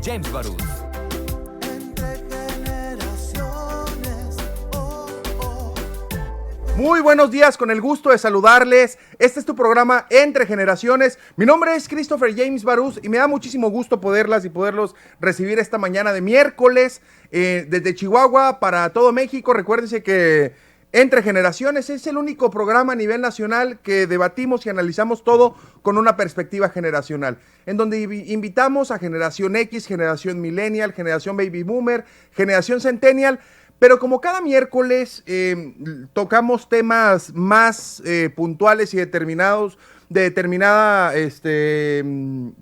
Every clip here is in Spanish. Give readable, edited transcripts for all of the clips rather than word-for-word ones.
James Baruch. Muy buenos días, con el gusto de saludarles. Este es tu programa Entre Generaciones. Mi nombre es Christopher James Baruch y me da muchísimo gusto poderlos recibir esta mañana de miércoles desde Chihuahua para todo México. Recuérdense que Entre Generaciones es el único programa a nivel nacional que debatimos y analizamos todo con una perspectiva generacional, en donde invitamos a generación X, generación millennial, generación baby boomer, generación centennial. Pero como cada miércoles tocamos temas más puntuales y determinados, de determinada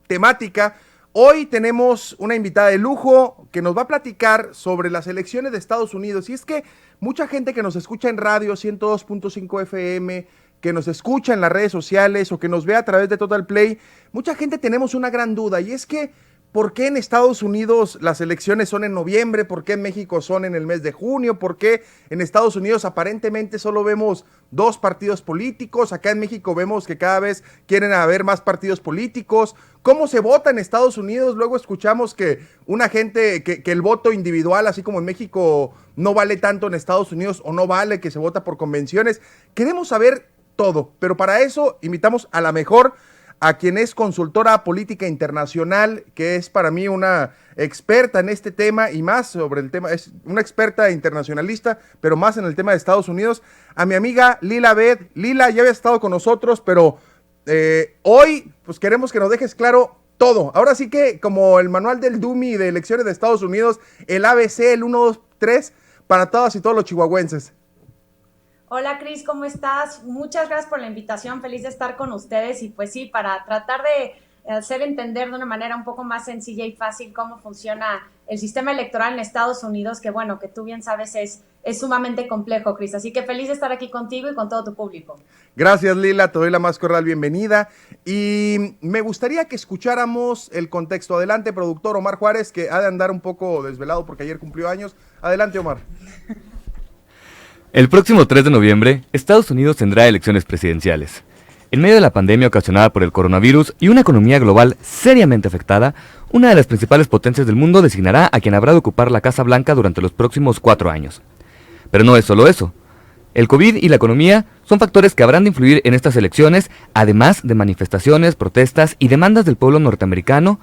temática, hoy tenemos una invitada de lujo que nos va a platicar sobre las elecciones de Estados Unidos. Y es que mucha gente que nos escucha en radio 102.5 FM, que nos escucha en las redes sociales o que nos ve a través de Total Play, mucha gente tenemos una gran duda, y es que ¿por qué en Estados Unidos las elecciones son en noviembre? ¿Por qué en México son en el mes de junio? ¿Por qué en Estados Unidos aparentemente solo vemos 2 partidos políticos? Acá en México vemos que cada vez quieren haber más partidos políticos. ¿Cómo se vota en Estados Unidos? Luego escuchamos que una gente, que el voto individual, así como en México, no vale tanto en Estados Unidos, o no vale, que se vota por convenciones. Queremos saber todo, pero para eso invitamos a la mejor, a quien es consultora política internacional, que es para mí una experta en este tema y más sobre el tema, es una experta internacionalista, pero más en el tema de Estados Unidos, a mi amiga Lila Abed. Lila, ya había estado con nosotros, pero hoy pues queremos que nos dejes claro todo. Ahora sí que, como el manual del Dummy de elecciones de Estados Unidos, el ABC, el 1, 2, 3, para todas y todos los chihuahuenses. Hola Cris, ¿cómo estás? Muchas gracias por la invitación, feliz de estar con ustedes y pues sí, para tratar de hacer entender de una manera un poco más sencilla y fácil cómo funciona el sistema electoral en Estados Unidos, que bueno, que tú bien sabes es sumamente complejo, Cris, así que feliz de estar aquí contigo y con todo tu público. Gracias, Lila, te doy la más cordial bienvenida y me gustaría que escucháramos el contexto. Adelante, productor Omar Juárez, que ha de andar un poco desvelado porque ayer cumplió años. Adelante, Omar. El próximo 3 de noviembre, Estados Unidos tendrá elecciones presidenciales. En medio de la pandemia ocasionada por el coronavirus y una economía global seriamente afectada, una de las principales potencias del mundo designará a quien habrá de ocupar la Casa Blanca durante los próximos 4 años. Pero no es solo eso. El COVID y la economía son factores que habrán de influir en estas elecciones, además de manifestaciones, protestas y demandas del pueblo norteamericano,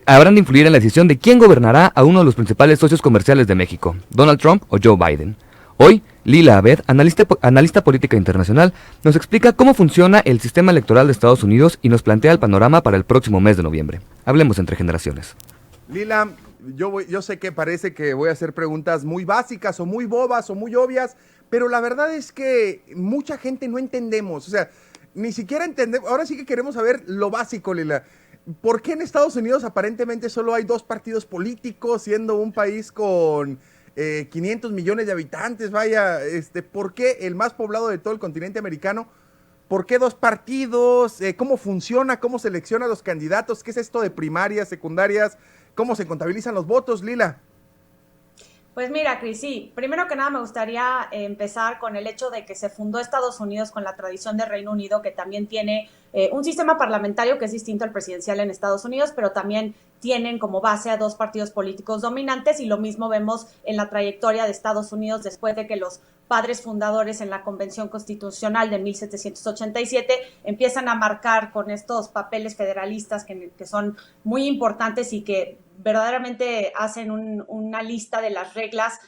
habrán de influir en la decisión de quién gobernará a uno de los principales socios comerciales de México, Donald Trump o Joe Biden. Hoy, Lila Abed, analista política internacional, nos explica cómo funciona el sistema electoral de Estados Unidos y nos plantea el panorama para el próximo mes de noviembre. Hablemos entre generaciones. Lila, yo sé que parece que voy a hacer preguntas muy básicas o muy bobas o muy obvias, pero la verdad es que mucha gente no entendemos, o sea, ni siquiera entendemos. Ahora sí que queremos saber lo básico, Lila. ¿Por qué en Estados Unidos aparentemente solo hay 2 partidos políticos, siendo un país con 500 millones de habitantes? Vaya, ¿por qué el más poblado de todo el continente americano? ¿Por qué 2 partidos? ¿Cómo funciona? ¿Cómo selecciona a los candidatos? ¿Qué es esto de primarias, secundarias? ¿Cómo se contabilizan los votos, Lila? Pues mira, Cris, sí, primero que nada me gustaría empezar con el hecho de que se fundó Estados Unidos con la tradición del Reino Unido, que también tiene un sistema parlamentario que es distinto al presidencial en Estados Unidos, pero también tienen como base a 2 partidos políticos dominantes, y lo mismo vemos en la trayectoria de Estados Unidos después de que los padres fundadores en la Convención Constitucional de 1787 empiezan a marcar con estos papeles federalistas que son muy importantes y que verdaderamente hacen una lista de las reglas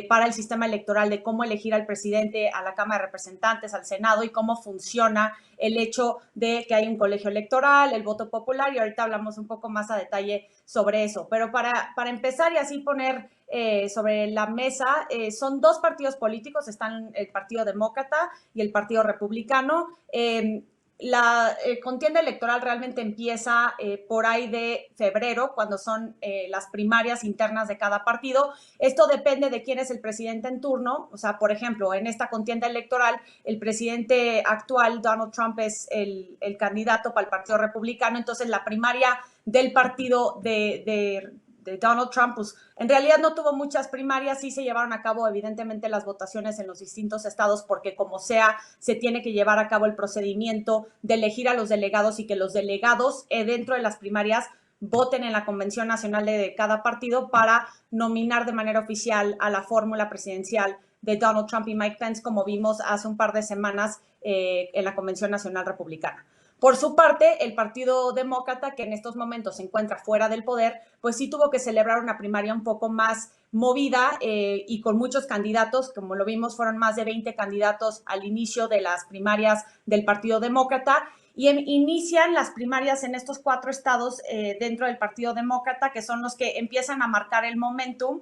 para el sistema electoral, de cómo elegir al presidente, a la Cámara de Representantes, al Senado, y cómo funciona el hecho de que hay un colegio electoral, el voto popular, y ahorita hablamos un poco más a detalle sobre eso. Pero para empezar y así poner sobre la mesa, son 2 partidos políticos, están el Partido Demócrata y el Partido Republicano. La contienda electoral realmente empieza por ahí de febrero, cuando son las primarias internas de cada partido. Esto depende de quién es el presidente en turno. O sea, por ejemplo, en esta contienda electoral, el presidente actual, Donald Trump, es el candidato para el Partido Republicano. Entonces, la primaria del partido de Donald Trump, pues en realidad no tuvo muchas primarias. Sí se llevaron a cabo evidentemente las votaciones en los distintos estados, porque como sea, se tiene que llevar a cabo el procedimiento de elegir a los delegados, y que los delegados dentro de las primarias voten en la convención nacional de cada partido para nominar de manera oficial a la fórmula presidencial de Donald Trump y Mike Pence, como vimos hace un par de semanas en la Convención Nacional Republicana. Por su parte, el Partido Demócrata, que en estos momentos se encuentra fuera del poder, pues sí tuvo que celebrar una primaria un poco más movida y con muchos candidatos. Como lo vimos, fueron más de 20 candidatos al inicio de las primarias del Partido Demócrata. Y inician las primarias en estos 4 estados dentro del Partido Demócrata, que son los que empiezan a marcar el momentum,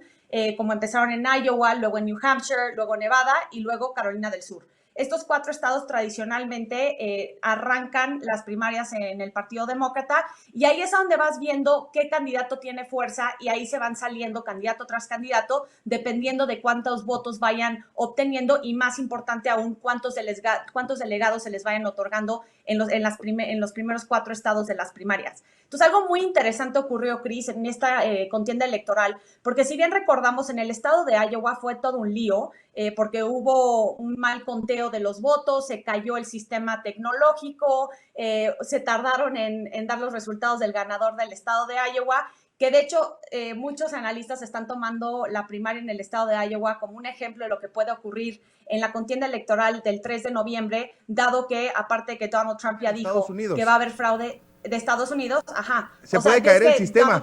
como empezaron en Iowa, luego en New Hampshire, luego Nevada y luego Carolina del Sur. Estos 4 estados tradicionalmente arrancan las primarias en el Partido Demócrata y ahí es a donde vas viendo qué candidato tiene fuerza y ahí se van saliendo candidato tras candidato dependiendo de cuántos votos vayan obteniendo y más importante aún cuántos delegados se les vayan otorgando en los primeros 4 estados de las primarias. Entonces algo muy interesante ocurrió, Chris, en esta contienda electoral, porque si bien recordamos en el estado de Iowa fue todo un lío, porque hubo un mal conteo de los votos, se cayó el sistema tecnológico, se tardaron en dar los resultados del ganador del estado de Iowa, que de hecho muchos analistas están tomando la primaria en el estado de Iowa como un ejemplo de lo que puede ocurrir en la contienda electoral del 3 de noviembre, dado que aparte de que Donald Trump ya dijo que va a haber fraude de Estados Unidos, ajá. Se puede caer el sistema.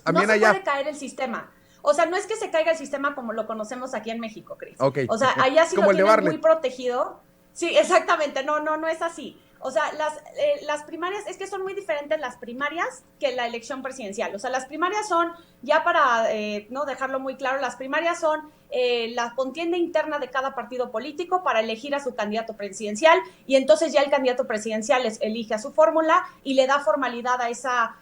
También no se puede caer el sistema. O sea, no es que se caiga el sistema como lo conocemos aquí en México, Chris. Okay. O sea, allá sí como lo tienen muy protegido. Sí, exactamente. No es así. O sea, las primarias, es que son muy diferentes las primarias que la elección presidencial. O sea, las primarias son, ya para no dejarlo muy claro, las primarias son la contienda interna de cada partido político para elegir a su candidato presidencial y entonces ya el candidato presidencial elige a su fórmula y le da formalidad a esa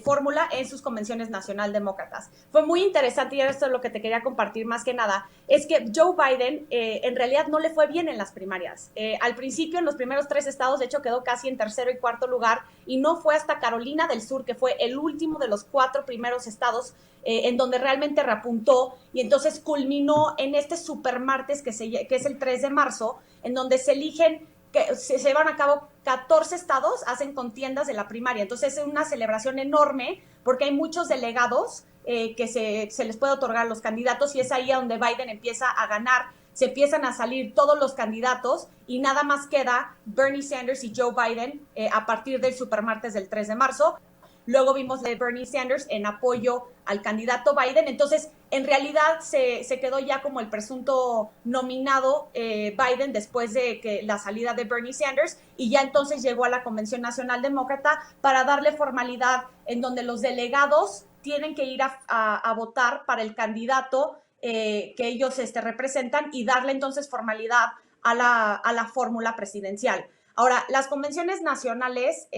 fórmula en sus convenciones nacional demócratas. Fue muy interesante y esto es lo que te quería compartir más que nada, es que Joe Biden en realidad no le fue bien en las primarias. Al principio, en los primeros 3 estados, de hecho quedó casi en tercero y cuarto lugar y no fue hasta Carolina del Sur, que fue el último de los 4 primeros estados en donde realmente repuntó y entonces culminó en este supermartes que es el 3 de marzo, en donde se eligen que se llevan a cabo 14 estados, hacen contiendas de la primaria. Entonces es una celebración enorme porque hay muchos delegados que se les puede otorgar a los candidatos y es ahí a donde Biden empieza a ganar. Se empiezan a salir todos los candidatos y nada más queda Bernie Sanders y Joe Biden a partir del supermartes del 3 de marzo. Luego vimos de Bernie Sanders en apoyo al candidato Biden. Entonces, en realidad se quedó ya como el presunto nominado Biden después de que la salida de Bernie Sanders y ya entonces llegó a la Convención Nacional Demócrata para darle formalidad en donde los delegados tienen que ir a votar para el candidato que ellos representan y darle entonces formalidad a la fórmula presidencial. Ahora, las convenciones nacionales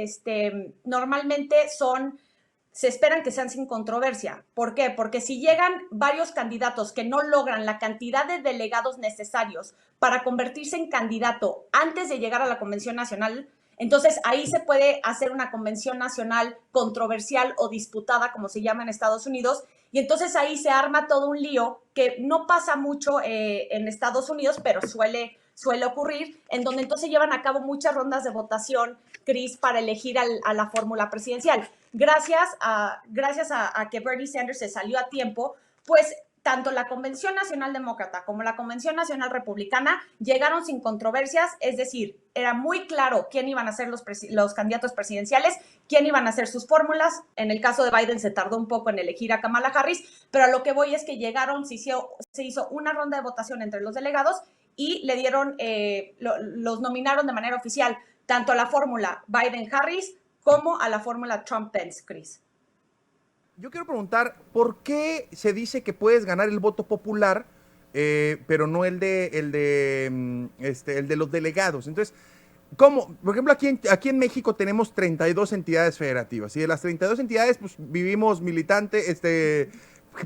normalmente se esperan que sean sin controversia. ¿Por qué? Porque si llegan varios candidatos que no logran la cantidad de delegados necesarios para convertirse en candidato antes de llegar a la convención nacional, entonces ahí se puede hacer una convención nacional controversial o disputada, como se llama en Estados Unidos, y entonces ahí se arma todo un lío que no pasa mucho en Estados Unidos, pero suele ocurrir, en donde entonces llevan a cabo muchas rondas de votación, Chris, para elegir a la fórmula presidencial. Gracias a que Bernie Sanders se salió a tiempo, pues tanto la Convención Nacional Demócrata como la Convención Nacional Republicana llegaron sin controversias, es decir, era muy claro quién iban a ser los candidatos presidenciales, quién iban a ser sus fórmulas. En el caso de Biden se tardó un poco en elegir a Kamala Harris, pero a lo que voy es que se hizo una ronda de votación entre los delegados y le dieron, los nominaron de manera oficial tanto a la fórmula Biden-Harris como a la fórmula Trump-Pence, Chris. Yo quiero preguntar, ¿por qué se dice que puedes ganar el voto popular, pero no el de los delegados? Entonces, ¿cómo? Por ejemplo, aquí en México tenemos 32 entidades federativas y de las 32 entidades pues, vivimos militantes,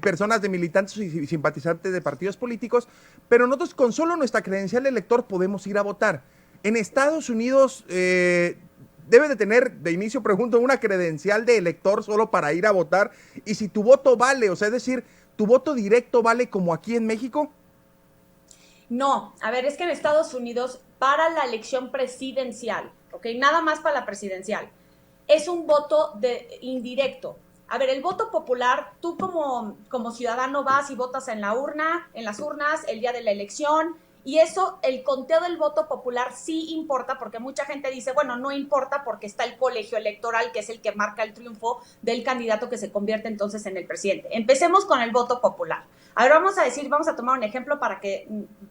personas de militantes y simpatizantes de partidos políticos, pero nosotros con solo nuestra credencial de elector podemos ir a votar. En Estados Unidos debe de tener, de inicio pregunto, una credencial de elector solo para ir a votar, y si tu voto vale, o sea, es decir, ¿tu voto directo vale como aquí en México? No, a ver, es que en Estados Unidos para la elección presidencial, ¿ok? Nada más para la presidencial. es un voto indirecto. A ver, el voto popular, tú como ciudadano vas y votas en las urnas, el día de la elección, y eso, el conteo del voto popular sí importa, porque mucha gente dice, bueno, no importa porque está el colegio electoral, que es el que marca el triunfo del candidato que se convierte entonces en el presidente. Empecemos con el voto popular. A ver, vamos a tomar un ejemplo para que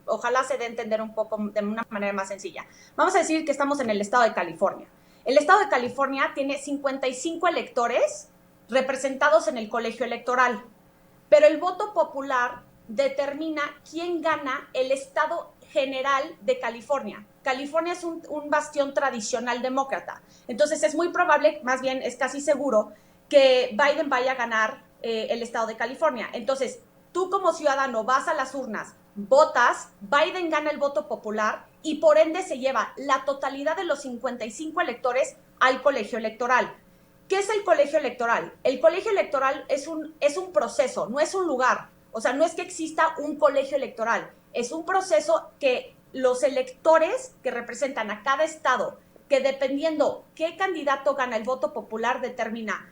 ojalá se dé a entender un poco de una manera más sencilla. Vamos a decir que estamos en el estado de California. El estado de California tiene 55 electores representados en el colegio electoral, pero el voto popular determina quién gana el estado general de California. California es un bastión tradicional demócrata, entonces es muy probable, más bien es casi seguro, que Biden vaya a ganar el estado de California. Entonces, tú como ciudadano vas a las urnas, votas, Biden gana el voto popular y por ende se lleva la totalidad de los 55 electores al colegio electoral. ¿Qué es el colegio electoral? El colegio electoral es un proceso, no es un lugar. O sea, no es que exista un colegio electoral, es un proceso que los electores que representan a cada estado, que dependiendo qué candidato gana el voto popular, determina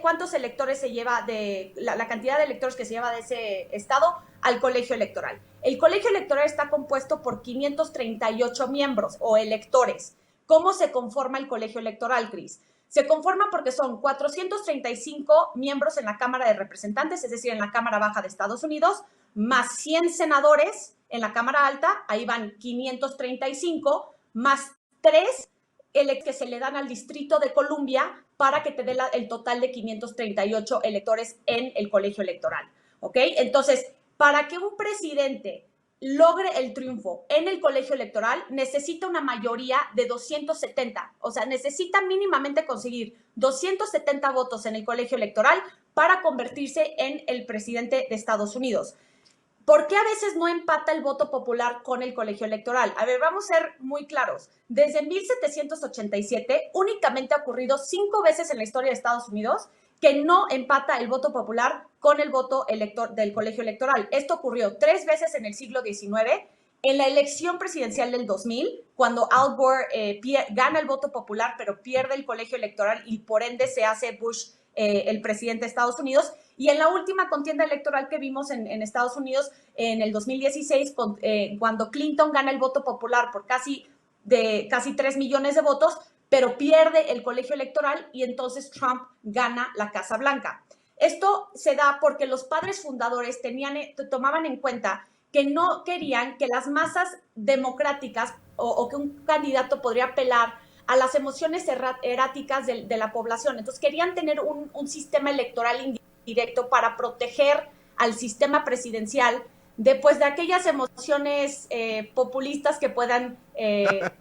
cuántos electores se lleva la cantidad de electores que se lleva de ese estado al colegio electoral. El colegio electoral está compuesto por 538 miembros o electores. ¿Cómo se conforma el colegio electoral, Cris? Se conforma porque son 435 miembros en la Cámara de Representantes, es decir, en la Cámara Baja de Estados Unidos, más 100 senadores en la Cámara Alta, ahí van 535, más 3 que se le dan al Distrito de Columbia para que te dé el total de 538 electores en el colegio electoral, ¿ok? Entonces, para que un presidente logre el triunfo en el colegio electoral, necesita una mayoría de 270. O sea, necesita mínimamente conseguir 270 votos en el colegio electoral para convertirse en el presidente de Estados Unidos. ¿Por qué a veces no empata el voto popular con el colegio electoral? A ver, vamos a ser muy claros. Desde 1787 únicamente ha ocurrido 5 veces en la historia de Estados Unidos que no empata el voto popular con el voto del colegio electoral. Esto ocurrió 3 veces en el siglo XIX, en la elección presidencial del 2000, cuando Al Gore gana el voto popular, pero pierde el colegio electoral y por ende se hace Bush el presidente de Estados Unidos, y en la última contienda electoral que vimos en Estados Unidos en el 2016, cuando Clinton gana el voto popular por casi 3 millones de votos, pero pierde el colegio electoral y entonces Trump gana la Casa Blanca. Esto se da porque los padres fundadores tomaban en cuenta que no querían que las masas democráticas o que un candidato podría apelar a las emociones erráticas de la población. Entonces querían tener un sistema electoral indirecto para proteger al sistema presidencial de aquellas emociones populistas que puedan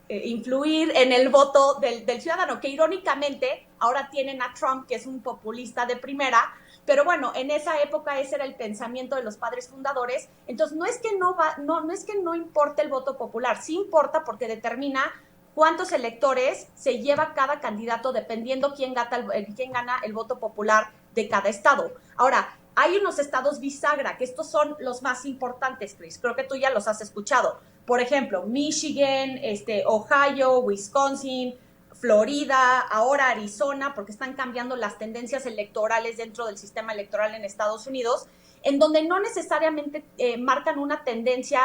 influir en el voto del ciudadano, que irónicamente ahora tienen a Trump, que es un populista de primera, pero bueno, en esa época ese era el pensamiento de los padres fundadores. Entonces no es que no importe el voto popular, sí importa porque determina cuántos electores se lleva cada candidato dependiendo quién gana el voto popular de cada estado. Ahora, hay unos estados bisagra, que estos son los más importantes, Chris. Creo que tú ya los has escuchado. Por ejemplo, Michigan, Ohio, Wisconsin, Florida, ahora Arizona, porque están cambiando las tendencias electorales dentro del sistema electoral en Estados Unidos, en donde no necesariamente marcan una tendencia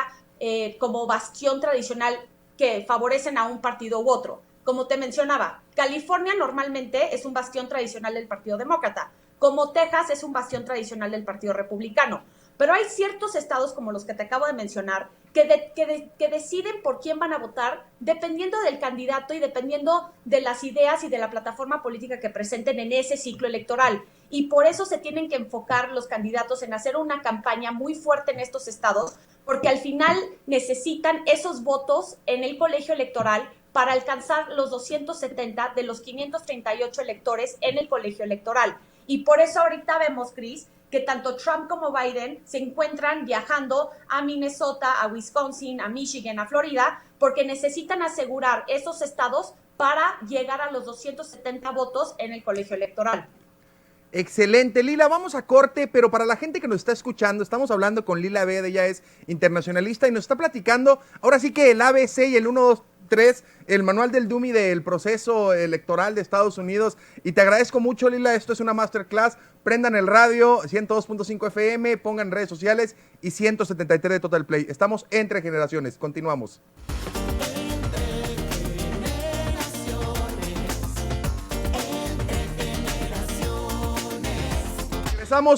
como bastión tradicional que favorecen a un partido u otro. Como te mencionaba, California normalmente es un bastión tradicional del Partido Demócrata, como Texas es un bastión tradicional del Partido Republicano. Pero hay ciertos estados, como los que te acabo de mencionar, que deciden por quién van a votar dependiendo del candidato y dependiendo de las ideas y de la plataforma política que presenten en ese ciclo electoral. Y por eso se tienen que enfocar los candidatos en hacer una campaña muy fuerte en estos estados, porque al final necesitan esos votos en el colegio electoral para alcanzar los 270 de los 538 electores en el colegio electoral. Y por eso ahorita vemos, Chris, que tanto Trump como Biden se encuentran viajando a Minnesota, a Wisconsin, a Michigan, a Florida, porque necesitan asegurar esos estados para llegar a los 270 votos en el colegio electoral. Excelente, Lila, vamos a corte, pero para la gente que nos está escuchando, estamos hablando con Lila Abed, ella es internacionalista y nos está platicando, ahora sí que el ABC y el 1, 2, 3, el manual del Dummy del proceso electoral de Estados Unidos. Y te agradezco mucho, Lila. Esto es una masterclass. Prendan el radio, 102.5 FM, pongan redes sociales y 173 de Total Play. Estamos entre generaciones. Continuamos.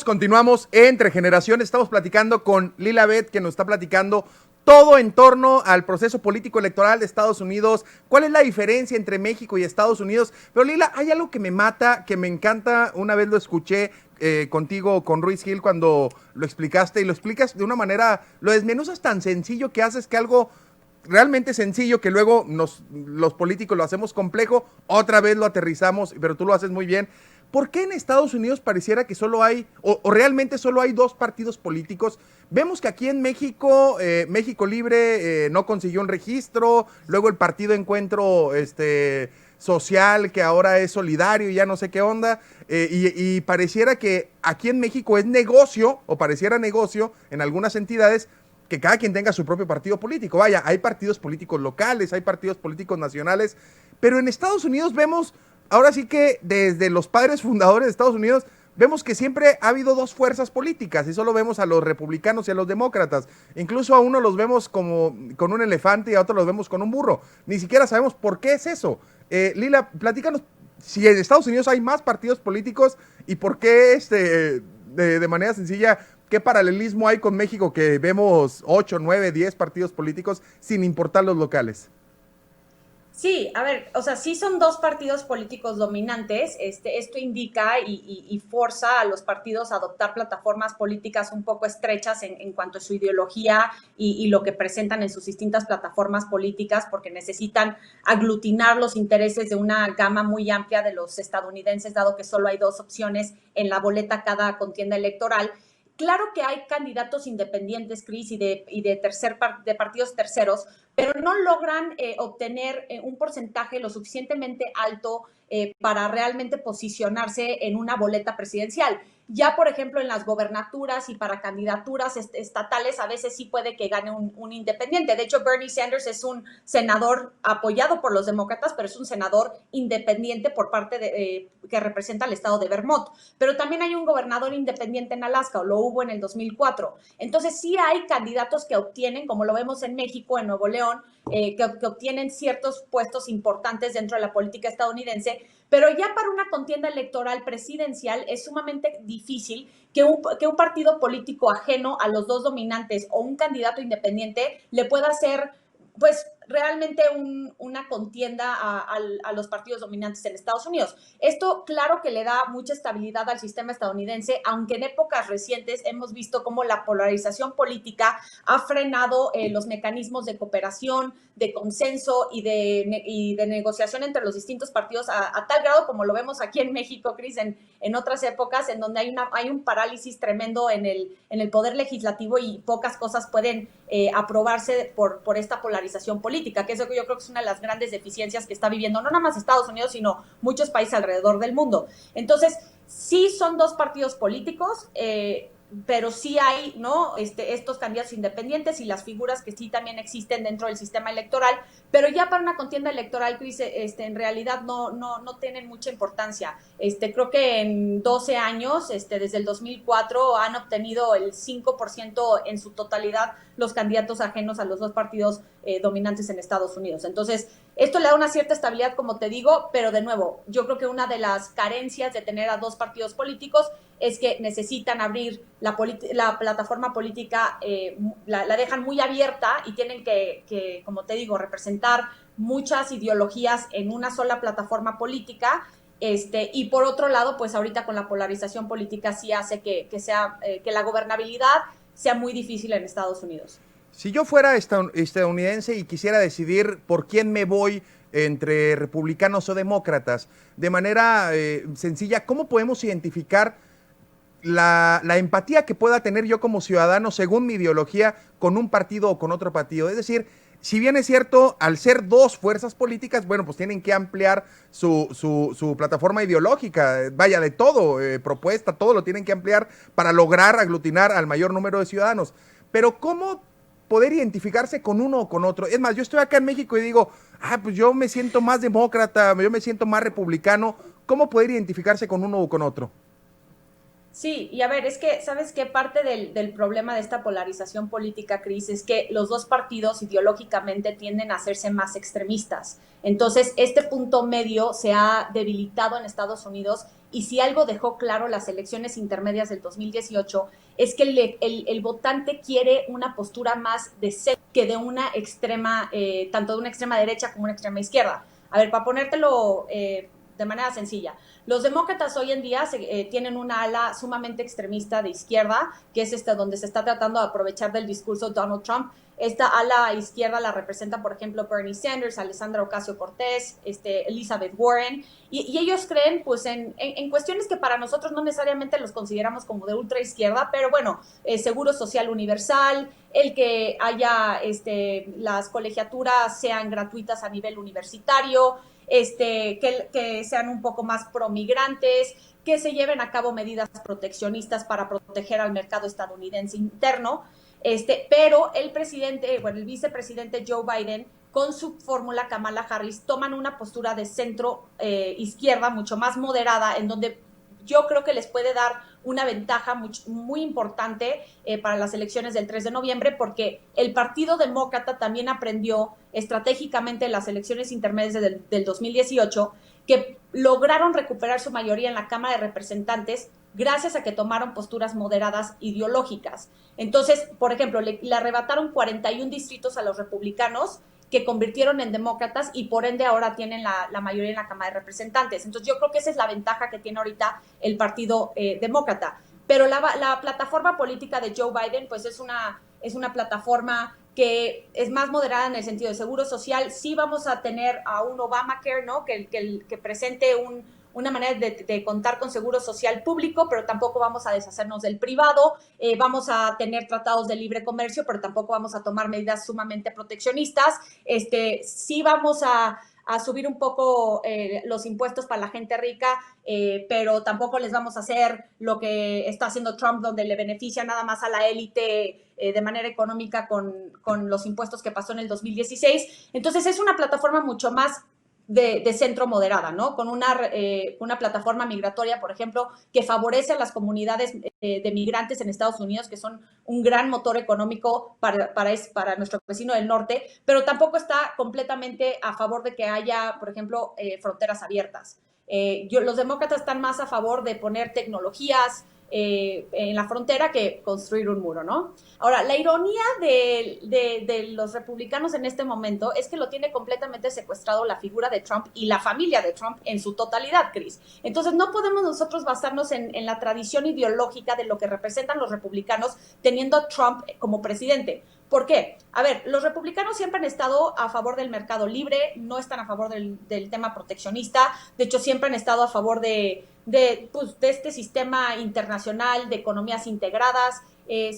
Continuamos entre generaciones. Estamos platicando con Lila Beth, que nos está platicando todo en torno al proceso político electoral de Estados Unidos. ¿Cuál es la diferencia entre México y Estados Unidos? Pero Lila, hay algo que me mata, que me encanta. Una vez lo escuché contigo, con Ruiz Gil, cuando lo explicaste, y lo explicas de una manera, lo desmenuzas tan sencillo que haces que algo realmente sencillo, que luego los políticos lo hacemos complejo, otra vez lo aterrizamos, pero tú lo haces muy bien. ¿Por qué en Estados Unidos pareciera que solo hay, o realmente solo hay dos partidos políticos? Vemos que aquí en México, México Libre no consiguió un registro, luego el Partido Encuentro Social, que ahora es solidario y ya no sé qué onda, y pareciera que aquí en México es negocio, o pareciera negocio en algunas entidades, que cada quien tenga su propio partido político. Vaya, hay partidos políticos locales, hay partidos políticos nacionales, pero en Estados Unidos vemos... Ahora sí que desde los padres fundadores de Estados Unidos vemos que siempre ha habido dos fuerzas políticas y solo vemos a los republicanos y a los demócratas. Incluso a uno los vemos como con un elefante y a otro los vemos con un burro. Ni siquiera sabemos por qué es eso. Lila, platícanos si en Estados Unidos hay más partidos políticos y por qué de manera sencilla, qué paralelismo hay con México, que vemos 8, 9, 10 partidos políticos sin importar los locales. Sí, a ver, o sea, sí son dos partidos políticos dominantes. Esto indica y forza a los partidos a adoptar plataformas políticas un poco estrechas en cuanto a su ideología y lo que presentan en sus distintas plataformas políticas, porque necesitan aglutinar los intereses de una gama muy amplia de los estadounidenses, dado que solo hay dos opciones en la boleta cada contienda electoral. Claro que hay candidatos independientes, Cris, y de partidos terceros, pero no logran obtener un porcentaje lo suficientemente alto para realmente posicionarse en una boleta presidencial. Ya, por ejemplo, en las gobernaturas y para candidaturas estatales, a veces sí puede que gane un independiente. De hecho, Bernie Sanders es un senador apoyado por los demócratas, pero es un senador independiente por parte que representa al estado de Vermont. Pero también hay un gobernador independiente en Alaska, o lo hubo en el 2004. Entonces, sí hay candidatos que obtienen, como lo vemos en México, en Nuevo León, que obtienen ciertos puestos importantes dentro de la política estadounidense, pero ya para una contienda electoral presidencial es sumamente difícil que un partido político ajeno a los dos dominantes o un candidato independiente le pueda hacer, pues, realmente una contienda a los partidos dominantes en Estados Unidos. Esto, claro que le da mucha estabilidad al sistema estadounidense, aunque en épocas recientes hemos visto cómo la polarización política ha frenado los mecanismos de cooperación, de consenso y de negociación entre los distintos partidos a tal grado como lo vemos aquí en México, Cris, en otras épocas, en donde hay un parálisis tremendo en el poder legislativo y pocas cosas pueden aprobarse por esta polarización política, que eso yo creo que es una de las grandes deficiencias que está viviendo no nada más Estados Unidos, sino muchos países alrededor del mundo. Entonces, sí son dos partidos políticos, pero sí hay, ¿no? Estos candidatos independientes y las figuras que sí también existen dentro del sistema electoral, pero ya para una contienda electoral, Cris, en realidad no tienen mucha importancia. Creo que en 12 años, desde el 2004, han obtenido el 5% en su totalidad los candidatos ajenos a los dos partidos dominantes en Estados Unidos. Entonces, esto le da una cierta estabilidad, como te digo, pero de nuevo, yo creo que una de las carencias de tener a dos partidos políticos es que necesitan abrir la plataforma política, la dejan muy abierta y tienen que, como te digo, representar muchas ideologías en una sola plataforma política. Y por otro lado, pues ahorita con la polarización política sí hace que la gobernabilidad sea muy difícil en Estados Unidos. Si yo fuera estadounidense y quisiera decidir por quién me voy entre republicanos o demócratas, de manera sencilla, ¿cómo podemos identificar la empatía que pueda tener yo como ciudadano según mi ideología con un partido o con otro partido? Es decir, si bien es cierto, al ser dos fuerzas políticas, bueno, pues tienen que ampliar su plataforma ideológica, vaya, de todo, propuesta, todo lo tienen que ampliar para lograr aglutinar al mayor número de ciudadanos. Pero ¿cómo poder identificarse con uno o con otro? Es más, yo estoy acá en México y digo, pues yo me siento más demócrata, yo me siento más republicano. ¿Cómo poder identificarse con uno o con otro? Sí, y a ver, es que, ¿sabes qué? Parte del problema de esta polarización política, Cris, es que los dos partidos ideológicamente tienden a hacerse más extremistas. Entonces, este punto medio se ha debilitado en Estados Unidos y si algo dejó claro las elecciones intermedias del 2018 es que el votante quiere una postura más de centro que de una extrema, tanto de una extrema derecha como una extrema izquierda. A ver, para ponértelo de manera sencilla. Los demócratas hoy en día tienen una ala sumamente extremista de izquierda, que es donde se está tratando de aprovechar del discurso de Donald Trump. Esta ala izquierda la representa, por ejemplo, Bernie Sanders, Alexandra Ocasio-Cortez, Elizabeth Warren, y ellos creen pues en cuestiones que para nosotros no necesariamente los consideramos como de ultra izquierda, pero bueno, seguro social universal, el que haya las colegiaturas sean gratuitas a nivel universitario, que sean un poco más promigrantes, que se lleven a cabo medidas proteccionistas para proteger al mercado estadounidense interno, pero el vicepresidente Joe Biden con su fórmula Kamala Harris toman una postura de centro izquierda mucho más moderada, en donde yo creo que les puede dar una ventaja muy importante para las elecciones del 3 de noviembre, porque el Partido Demócrata también aprendió estratégicamente en las elecciones intermedias del 2018 que lograron recuperar su mayoría en la Cámara de Representantes gracias a que tomaron posturas moderadas ideológicas. Entonces, por ejemplo, le arrebataron 41 distritos a los republicanos que convirtieron en demócratas y por ende ahora tienen la mayoría en la Cámara de Representantes. Entonces yo creo que esa es la ventaja que tiene ahorita el Partido Demócrata. Pero la plataforma política de Joe Biden pues es una plataforma que es más moderada en el sentido de seguro social. Sí vamos a tener a un Obamacare, ¿no? Que presente una manera de contar con seguro social público, pero tampoco vamos a deshacernos del privado. Vamos a tener tratados de libre comercio, pero tampoco vamos a tomar medidas sumamente proteccionistas. Sí vamos a subir un poco los impuestos para la gente rica, pero tampoco les vamos a hacer lo que está haciendo Trump, donde le beneficia nada más a la élite de manera económica con los impuestos que pasó en el 2016. Entonces es una plataforma mucho más de centro moderada, ¿no? Con una plataforma migratoria, por ejemplo, que favorece a las comunidades de migrantes en Estados Unidos, que son un gran motor económico para nuestro vecino del norte, pero tampoco está completamente a favor de que haya, por ejemplo, fronteras abiertas. Los demócratas están más a favor de poner tecnologías en la frontera que construir un muro, ¿no? Ahora, la ironía de los republicanos en este momento es que lo tiene completamente secuestrado la figura de Trump y la familia de Trump en su totalidad, Cris. Entonces, no podemos nosotros basarnos en la tradición ideológica de lo que representan los republicanos teniendo a Trump como presidente. ¿Por qué? A ver, los republicanos siempre han estado a favor del mercado libre, no están a favor del tema proteccionista, de hecho siempre han estado a favor de este sistema internacional de economías integradas,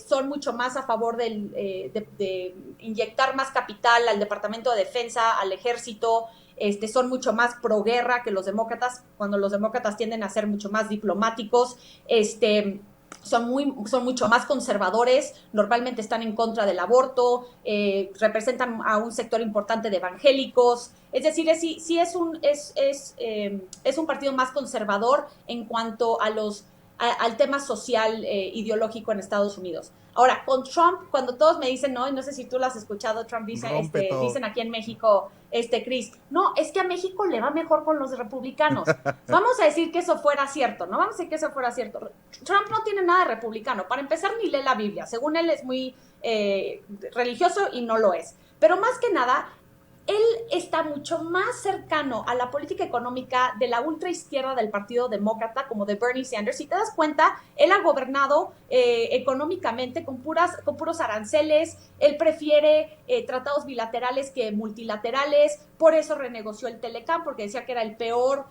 son mucho más a favor de inyectar más capital al Departamento de Defensa, al Ejército, son mucho más pro guerra que los demócratas, cuando los demócratas tienden a ser mucho más diplomáticos, son mucho más conservadores, normalmente están en contra del aborto, representan a un sector importante de evangélicos, es decir, sí es un partido más conservador en cuanto al tema social ideológico en Estados Unidos. Ahora, con Trump, cuando todos me dicen, no sé si tú lo has escuchado, Trump dice, dicen aquí en México, Chris, no, es que a México le va mejor con los republicanos. Vamos a decir que eso fuera cierto, ¿no? Vamos a decir que eso fuera cierto. Trump no tiene nada de republicano. Para empezar, ni lee la Biblia. Según él, es muy religioso y no lo es. Pero más que nada, él está mucho más cercano a la política económica de la ultraizquierda del Partido Demócrata, como de Bernie Sanders. Si te das cuenta, él ha gobernado económicamente con puros aranceles. Él prefiere tratados bilaterales que multilaterales. Por eso renegoció el Telecam, porque decía que era el peor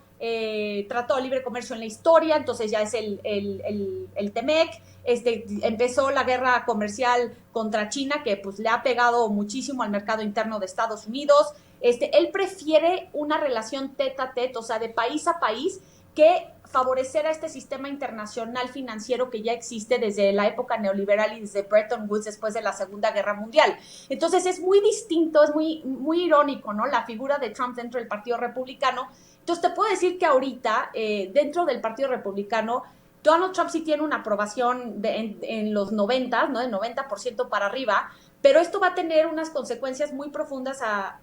tratado de libre comercio en la historia. Entonces ya es el TEMEC. Empezó la guerra comercial contra China, que pues le ha pegado muchísimo al mercado interno de Estados Unidos. Él prefiere una relación tete a tete, o sea, de país a país, que favorecer a este sistema internacional financiero que ya existe desde la época neoliberal y desde Bretton Woods después de la Segunda Guerra Mundial. Entonces es muy distinto, es muy irónico, ¿no? La figura de Trump dentro del Partido Republicano. Entonces te puedo decir que ahorita, dentro del Partido Republicano, Donald Trump sí tiene una aprobación en los 90, ¿no? De 90% para arriba, pero esto va a tener unas consecuencias muy profundas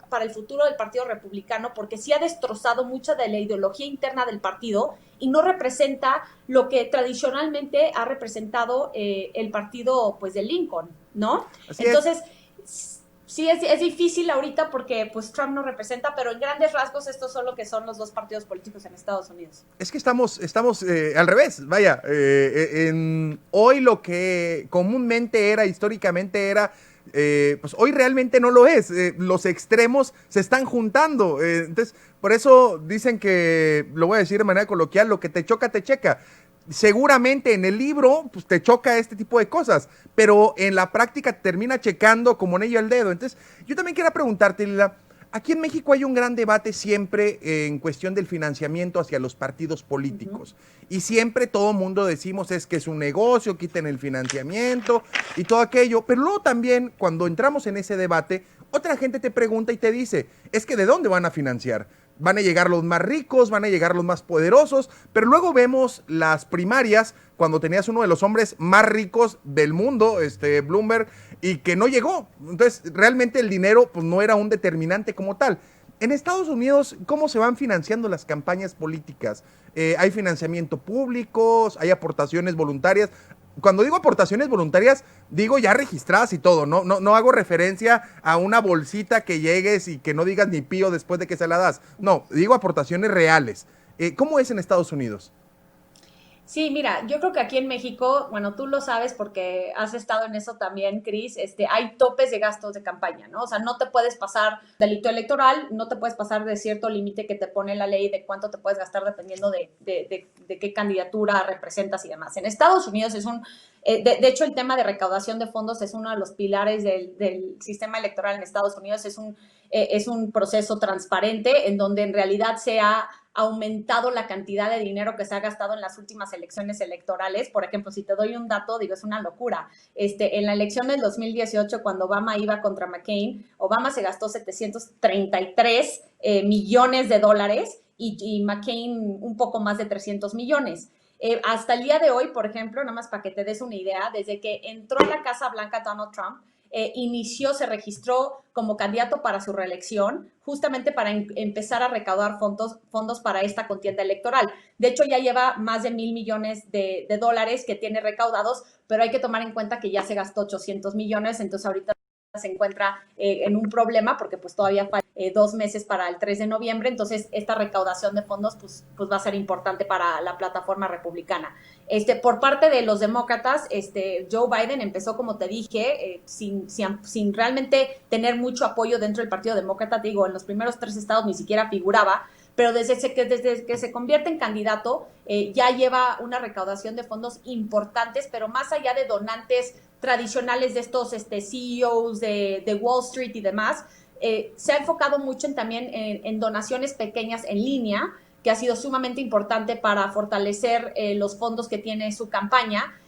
para el futuro del Partido Republicano, porque sí ha destrozado mucha de la ideología interna del partido y no representa lo que tradicionalmente ha representado el partido, pues, de Lincoln, ¿no? Así Entonces, sí es difícil ahorita porque pues Trump no representa, pero en grandes rasgos estos son lo que son los dos partidos políticos en Estados Unidos. Es que estamos al revés, vaya, hoy lo que comúnmente era, históricamente era, pues hoy realmente no lo es. Los extremos se están juntando. Entonces, por eso dicen que, lo voy a decir de manera coloquial, lo que te choca, te checa. Seguramente en el libro pues, te choca este tipo de cosas, pero en la práctica te termina checando como anillo al dedo. Entonces, yo también quiero preguntarte, Lila, aquí en México hay un gran debate siempre en cuestión del financiamiento hacia los partidos políticos. Y siempre todo mundo decimos es que es un negocio, quiten el financiamiento y todo aquello. Pero luego también cuando entramos en ese debate, otra gente te pregunta y te dice, es que ¿de dónde van a financiar? Van a llegar los más ricos, van a llegar los más poderosos, pero luego vemos las primarias cuando tenías uno de los hombres más ricos del mundo, Bloomberg, y que no llegó. Entonces, realmente el dinero pues, no era un determinante como tal. En Estados Unidos, ¿cómo se van financiando las campañas políticas? ¿Hay financiamiento público? ¿Hay aportaciones voluntarias? Cuando digo aportaciones voluntarias, digo ya registradas y todo, no hago referencia a una bolsita que llegues y que no digas ni pío después de que se la das. No, digo aportaciones reales. ¿Cómo es en Estados Unidos? Sí, mira, yo creo que aquí en México, bueno, tú lo sabes porque has estado en eso también, Cris, hay topes de gastos de campaña, ¿no? O sea, no te puedes pasar delito electoral, no te puedes pasar de cierto límite que te pone la ley de cuánto te puedes gastar dependiendo de qué candidatura representas y demás. En Estados Unidos de hecho, el tema de recaudación de fondos es uno de los pilares del sistema electoral en Estados Unidos. Es un proceso transparente en donde en realidad se ha aumentado la cantidad de dinero que se ha gastado en las últimas elecciones electorales. Por ejemplo, si te doy un dato, digo, es una locura. En la elección del 2018, cuando Obama iba contra McCain, Obama se gastó 733 millones de dólares y McCain un poco más de 300 millones. Hasta el día de hoy, por ejemplo, nada más para que te des una idea, desde que entró a la Casa Blanca Donald Trump, se registró como candidato para su reelección, justamente para empezar a recaudar fondos para esta contienda electoral. De hecho, ya lleva más de $1,000 millones de dólares que tiene recaudados, pero hay que tomar en cuenta que ya se gastó 800 millones, entonces ahorita se encuentra en un problema porque pues todavía faltan 2 meses para el 3 de noviembre, entonces esta recaudación de fondos pues va a ser importante para la plataforma republicana. Por parte de los demócratas, Joe Biden empezó, como te dije, sin realmente tener mucho apoyo dentro del Partido Demócrata. Digo, en los primeros 3 estados ni siquiera figuraba, pero desde que se convierte en candidato ya lleva una recaudación de fondos importantes, pero más allá de donantes tradicionales de estos CEOs de Wall Street y demás, se ha enfocado mucho también en donaciones pequeñas en línea, que ha sido sumamente importante para fortalecer los fondos que tiene su campaña.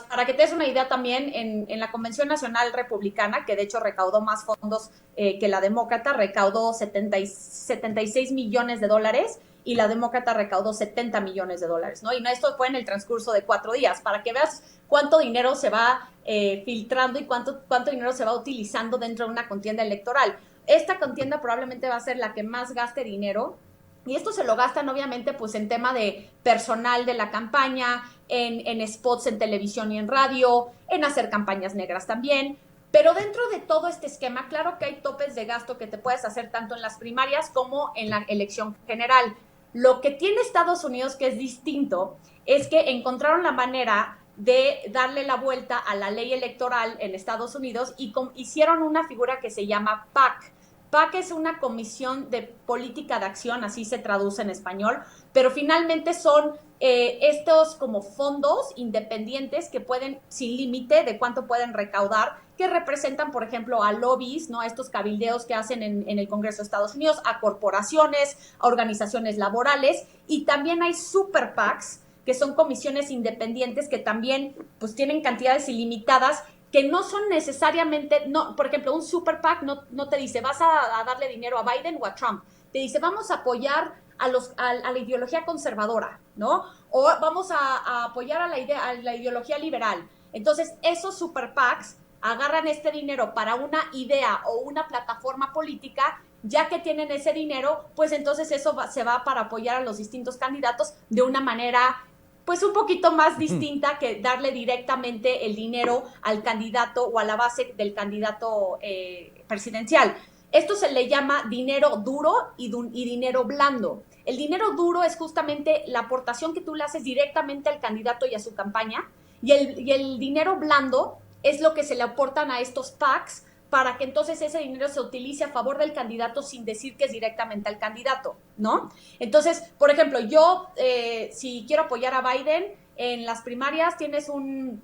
Para que te des una idea también, en la Convención Nacional Republicana, que de hecho recaudó más fondos que la demócrata, recaudó 76 millones de dólares y la demócrata recaudó 70 millones de dólares, ¿no? Y esto fue en el transcurso de 4 días, para que veas cuánto dinero se va filtrando y cuánto dinero se va utilizando dentro de una contienda electoral. Esta contienda probablemente va a ser la que más gaste dinero, y esto se lo gastan obviamente pues en tema de personal de la campaña, en spots en televisión y en radio, en hacer campañas negras también. Pero dentro de todo este esquema, claro que hay topes de gasto que te puedes hacer tanto en las primarias como en la elección general. Lo que tiene Estados Unidos que es distinto es que encontraron la manera de darle la vuelta a la ley electoral en Estados Unidos y hicieron una figura que se llama PAC. PAC es una comisión de política de acción, así se traduce en español, pero finalmente son estos como fondos independientes que pueden, sin límite de cuánto pueden recaudar, que representan, por ejemplo, a lobbies, ¿no? A estos cabildeos que hacen en el Congreso de Estados Unidos, a corporaciones, a organizaciones laborales, y también hay super PACs, que son comisiones independientes que también pues tienen cantidades ilimitadas que no son necesariamente, no, por ejemplo, un super PAC no te dice vas a darle dinero a Biden o a Trump, te dice vamos a apoyar a la ideología conservadora, ¿no? O vamos a apoyar a la ideología liberal. Entonces, esos super PACs agarran este dinero para una idea o una plataforma política, ya que tienen ese dinero, pues entonces se va para apoyar a los distintos candidatos de una manera pues un poquito más distinta que darle directamente el dinero al candidato o a la base del candidato presidencial. Esto se le llama dinero duro y dinero blando. El dinero duro es justamente la aportación que tú le haces directamente al candidato y a su campaña, y el dinero blando es lo que se le aportan a estos PACs para que entonces ese dinero se utilice a favor del candidato sin decir que es directamente al candidato, ¿no? Entonces, por ejemplo, yo si quiero apoyar a Biden, en las primarias tienes un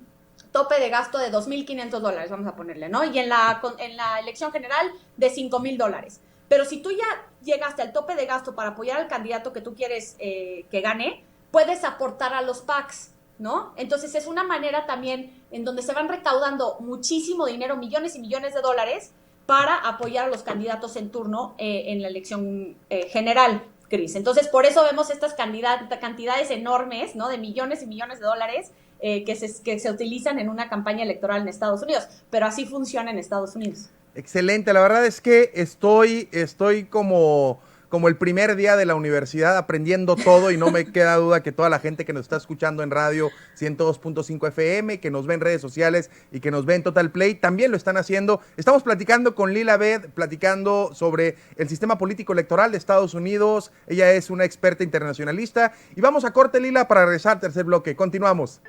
tope de gasto de $2,500, vamos a ponerle, ¿no? Y en la elección general de $5,000. Pero si tú ya llegaste al tope de gasto para apoyar al candidato que tú quieres que gane, puedes aportar a los PACs, ¿no? Entonces es una manera también en donde se van recaudando muchísimo dinero, millones y millones de dólares, para apoyar a los candidatos en turno en la elección general, Cris. Entonces por eso vemos estas cantidades enormes, ¿no? De millones y millones de dólares que se utilizan en una campaña electoral en Estados Unidos, pero así funciona en Estados Unidos. Excelente, la verdad es que estoy como el primer día de la universidad aprendiendo todo y no me queda duda que toda la gente que nos está escuchando en radio 102.5 FM, que nos ve en redes sociales y que nos ve en Total Play, también lo están haciendo. Estamos platicando con Lila Abed, platicando sobre el sistema político electoral de Estados Unidos. Ella es una experta internacionalista. Y vamos a corte, Lila, para regresar al tercer bloque. Continuamos.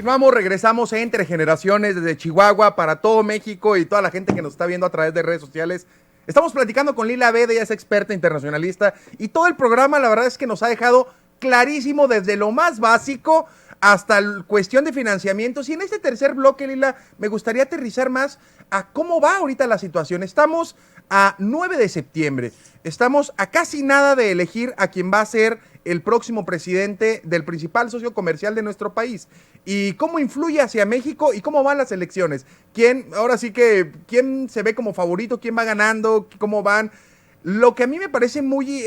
Continuamos, regresamos Entre Generaciones desde Chihuahua para todo México y toda la gente que nos está viendo a través de redes sociales. Estamos platicando con Lila Abed, ella es experta internacionalista y todo el programa la verdad es que nos ha dejado clarísimo desde lo más básico hasta la cuestión de financiamientos. Y en este tercer bloque, Lila, me gustaría aterrizar más a cómo va ahorita la situación. Estamos a 9 de septiembre, estamos a casi nada de elegir a quien va a ser el próximo presidente del principal socio comercial de nuestro país. ¿Y cómo influye hacia México y cómo van las elecciones? Ahora sí que, quién se ve como favorito, quién va ganando, cómo van? Lo que a mí me parece muy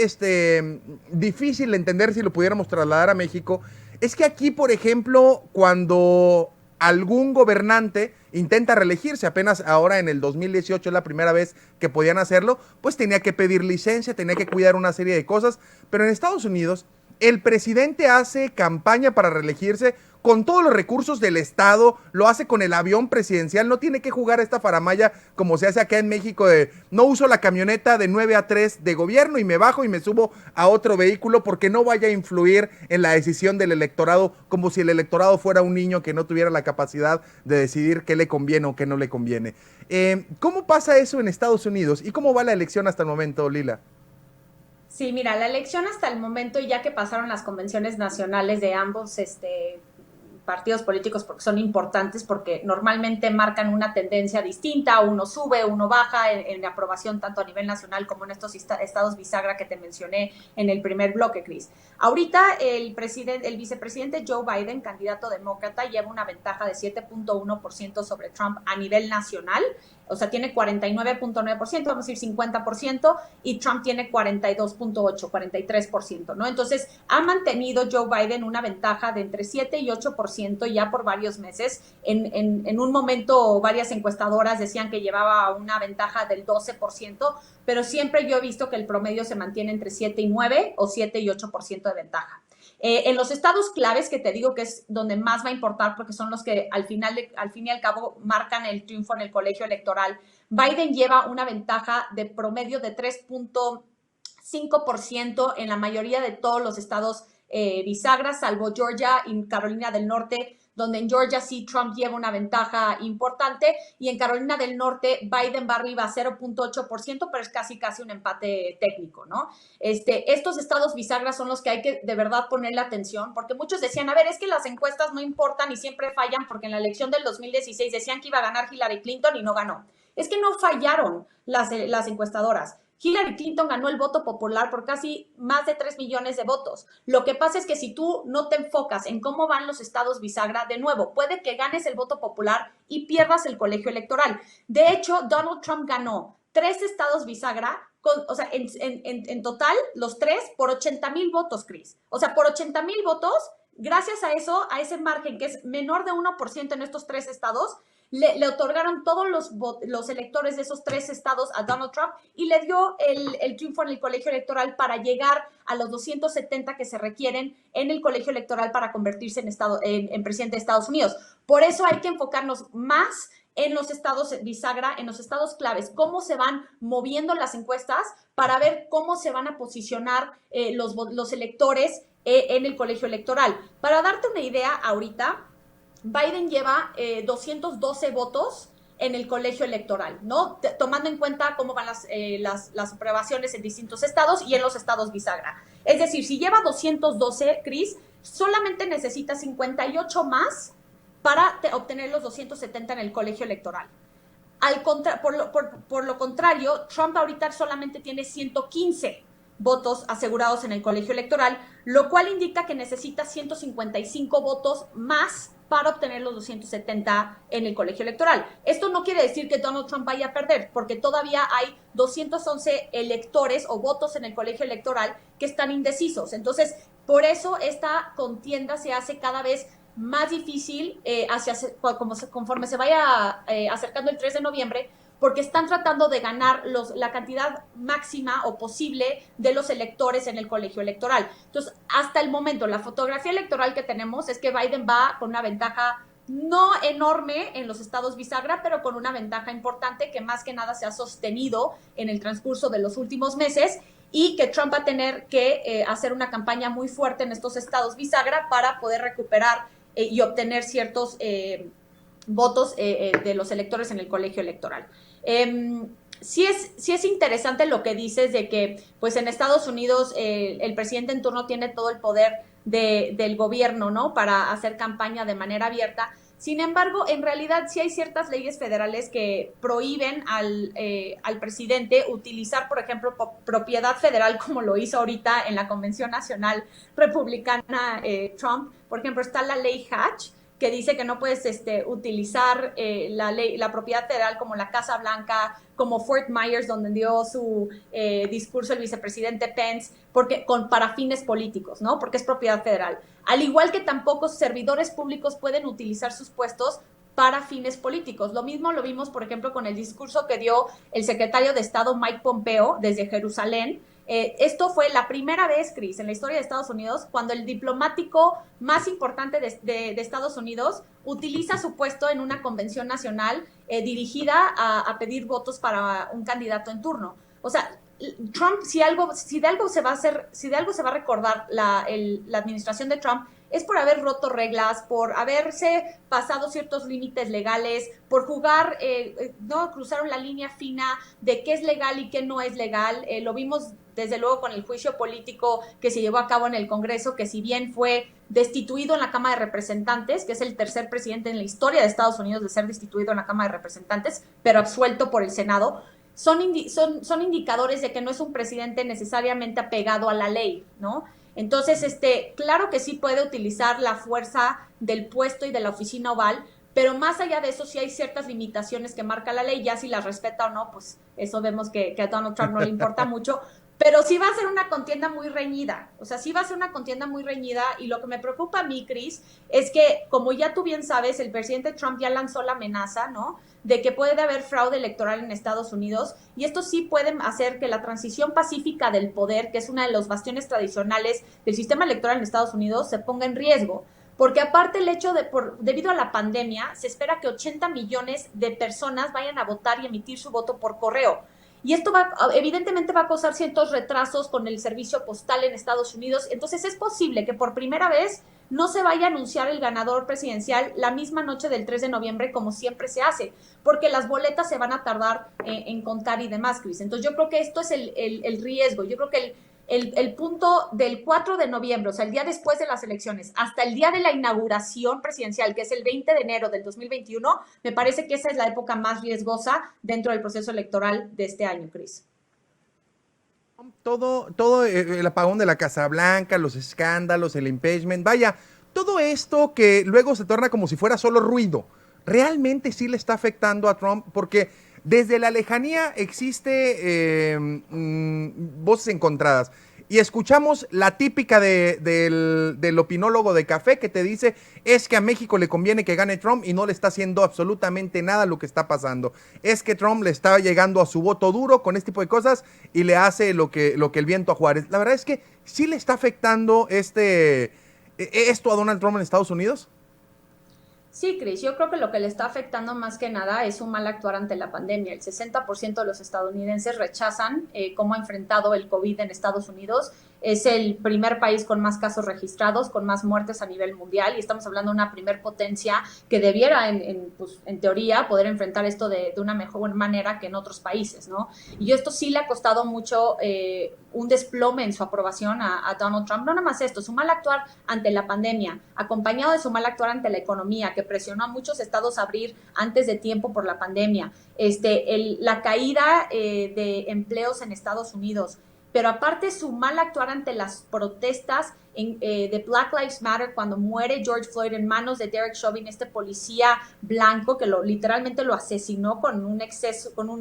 difícil de entender si lo pudiéramos trasladar a México es que aquí, por ejemplo, cuando algún gobernante intenta reelegirse, apenas ahora en el 2018 es la primera vez que podían hacerlo, pues tenía que pedir licencia, tenía que cuidar una serie de cosas, pero en Estados Unidos el presidente hace campaña para reelegirse con todos los recursos del Estado, lo hace con el avión presidencial, no tiene que jugar esta faramaya como se hace acá en México de no uso la camioneta de 9 a 3 de gobierno y me bajo y me subo a otro vehículo porque no vaya a influir en la decisión del electorado, como si el electorado fuera un niño que no tuviera la capacidad de decidir qué le conviene o qué no le conviene. ¿Cómo pasa eso en Estados Unidos y cómo va la elección hasta el momento, Lila? Sí, mira, la elección hasta el momento, ya que pasaron las convenciones nacionales de ambos partidos políticos, porque son importantes, porque normalmente marcan una tendencia distinta, uno sube, uno baja en la aprobación tanto a nivel nacional como en estos estados bisagra que te mencioné en el primer bloque, Cris. Ahorita el vicepresidente Joe Biden, candidato demócrata, lleva una ventaja de 7.1% sobre Trump a nivel nacional, o sea, tiene 49.9%, vamos a decir 50%, y Trump tiene 42.8%, 43%, ¿no? Entonces, ha mantenido Joe Biden una ventaja de entre 7 y 8% ya por varios meses. En un momento, varias encuestadoras decían que llevaba una ventaja del 12%, pero siempre yo he visto que el promedio se mantiene entre 7 y 9 o 7 y 8% de ventaja. En los estados claves, que te digo que es donde más va a importar porque son los que al fin y al cabo marcan el triunfo en el colegio electoral, Biden lleva una ventaja de promedio de 3.5% en la mayoría de todos los estados bisagras, salvo Georgia y Carolina del Norte, donde en Georgia sí Trump lleva una ventaja importante, y en Carolina del Norte Biden va arriba a 0.8%, pero es casi un empate técnico, ¿no? Estos estados bisagra son los que hay que de verdad ponerle atención, porque muchos decían, a ver, es que las encuestas no importan y siempre fallan, porque en la elección del 2016 decían que iba a ganar Hillary Clinton y no ganó. Es que no fallaron las encuestadoras. Hillary Clinton ganó el voto popular por casi más de 3 millones de votos. Lo que pasa es que si tú no te enfocas en cómo van los estados bisagra, de nuevo, puede que ganes el voto popular y pierdas el colegio electoral. De hecho, Donald Trump ganó 3 estados bisagra, en total, los 3 por 80,000 votos, Cris. O sea, por 80,000 votos, gracias a eso, a ese margen que es menor de 1% en estos 3 estados, le otorgaron todos los electores de esos 3 estados a Donald Trump y le dio el triunfo en el colegio electoral para llegar a los 270 que se requieren en el colegio electoral para convertirse en presidente de Estados Unidos. Por eso hay que enfocarnos más en los estados bisagra, en los estados claves, cómo se van moviendo las encuestas para ver cómo se van a posicionar los electores en el colegio electoral. Para darte una idea ahorita, Biden lleva 212 votos en el colegio electoral, ¿no? Tomando en cuenta cómo van las aprobaciones en distintos estados y en los estados bisagra. Es decir, si lleva 212, Cris, solamente necesita 58 más para obtener los 270 en el colegio electoral. Por lo contrario, Trump ahorita solamente tiene 115 votos asegurados en el colegio electoral, lo cual indica que necesita 155 votos más para obtener los 270 en el colegio electoral. Esto no quiere decir que Donald Trump vaya a perder, porque todavía hay 211 electores o votos en el colegio electoral que están indecisos. Entonces, por eso esta contienda se hace cada vez más difícil conforme se vaya acercando el 3 de noviembre, porque están tratando de ganar la cantidad máxima o posible de los electores en el colegio electoral. Entonces, hasta el momento, la fotografía electoral que tenemos es que Biden va con una ventaja no enorme en los estados bisagra, pero con una ventaja importante que más que nada se ha sostenido en el transcurso de los últimos meses, y que Trump va a tener que hacer una campaña muy fuerte en estos estados bisagra para poder recuperar y obtener ciertos votos de los electores en el colegio electoral. Sí es interesante lo que dices de que pues en Estados Unidos el presidente en turno tiene todo el poder del gobierno, ¿no? Para hacer campaña de manera abierta. Sin embargo, en realidad sí hay ciertas leyes federales que prohíben al presidente utilizar, por ejemplo, propiedad federal, como lo hizo ahorita en la Convención Nacional Republicana Trump. Por ejemplo, está la ley Hatch, que dice que no puedes utilizar la propiedad federal como la Casa Blanca, como Fort Myers, donde dio su discurso el vicepresidente Pence, para fines políticos, ¿no? Porque es propiedad federal. Al igual que tampoco servidores públicos pueden utilizar sus puestos para fines políticos. Lo mismo lo vimos, por ejemplo, con el discurso que dio el secretario de Estado Mike Pompeo desde Jerusalén. Esto fue la primera vez, Cris, en la historia de Estados Unidos, cuando el diplomático más importante de Estados Unidos utiliza su puesto en una convención nacional dirigida a pedir votos para un candidato en turno. O sea, Trump, si de algo se va a recordar la administración de Trump, es por haber roto reglas, por haberse pasado ciertos límites legales, por jugar, no cruzaron la línea fina de qué es legal y qué no es legal. Lo vimos desde luego con el juicio político que se llevó a cabo en el Congreso, que si bien fue destituido en la Cámara de Representantes, que es el tercer presidente en la historia de Estados Unidos de ser destituido en la Cámara de Representantes, pero absuelto por el Senado, son indicadores de que no es un presidente necesariamente apegado a la ley, ¿no? Entonces, claro que sí puede utilizar la fuerza del puesto y de la oficina oval, pero más allá de eso sí hay ciertas limitaciones que marca la ley, ya si las respeta o no, pues eso vemos que a Donald Trump no le importa mucho, pero sí va a ser una contienda muy reñida, y lo que me preocupa a mí, Cris, es que, como ya tú bien sabes, el presidente Trump ya lanzó la amenaza, ¿no?, de que puede haber fraude electoral en Estados Unidos, y esto sí puede hacer que la transición pacífica del poder, que es uno de los bastiones tradicionales del sistema electoral en Estados Unidos, se ponga en riesgo. Porque aparte el hecho debido a la pandemia, se espera que 80 millones de personas vayan a votar y emitir su voto por correo. y esto evidentemente va a causar ciertos retrasos con el servicio postal en Estados Unidos. Entonces es posible que por primera vez no se vaya a anunciar el ganador presidencial la misma noche del 3 de noviembre como siempre se hace, porque las boletas se van a tardar en contar y demás, Cris. Entonces yo creo que esto es el riesgo. Yo creo que el punto del 4 de noviembre, o sea, el día después de las elecciones, hasta el día de la inauguración presidencial, que es el 20 de enero del 2021, me parece que esa es la época más riesgosa dentro del proceso electoral de este año, Cris. Todo el apagón de la Casa Blanca, los escándalos, el impeachment, vaya, todo esto que luego se torna como si fuera solo ruido, realmente sí le está afectando a Trump, porque desde la lejanía existe voces encontradas. Y escuchamos la típica del opinólogo de café que te dice es que a México le conviene que gane Trump y no le está haciendo absolutamente nada lo que está pasando. Es que Trump le está llegando a su voto duro con este tipo de cosas y le hace lo que el viento a Juárez. La verdad es que sí le está afectando esto a Donald Trump en Estados Unidos. Sí, Cris, yo creo que lo que le está afectando más que nada es un mal actuar ante la pandemia. El 60% de los estadounidenses rechazan cómo ha enfrentado el COVID en Estados Unidos. Es el primer país con más casos registrados, con más muertes a nivel mundial, y estamos hablando de una primer potencia que debiera, en teoría, poder enfrentar esto de una mejor manera que en otros países, ¿no? Y esto sí le ha costado mucho un desplome en su aprobación a Donald Trump. No nada más esto, su mal actuar ante la pandemia, acompañado de su mal actuar ante la economía, que presionó a muchos estados a abrir antes de tiempo por la pandemia, la caída de empleos en Estados Unidos, pero aparte su mal actuar ante las protestas de Black Lives Matter cuando muere George Floyd en manos de Derek Chauvin, este policía blanco que literalmente lo asesinó con un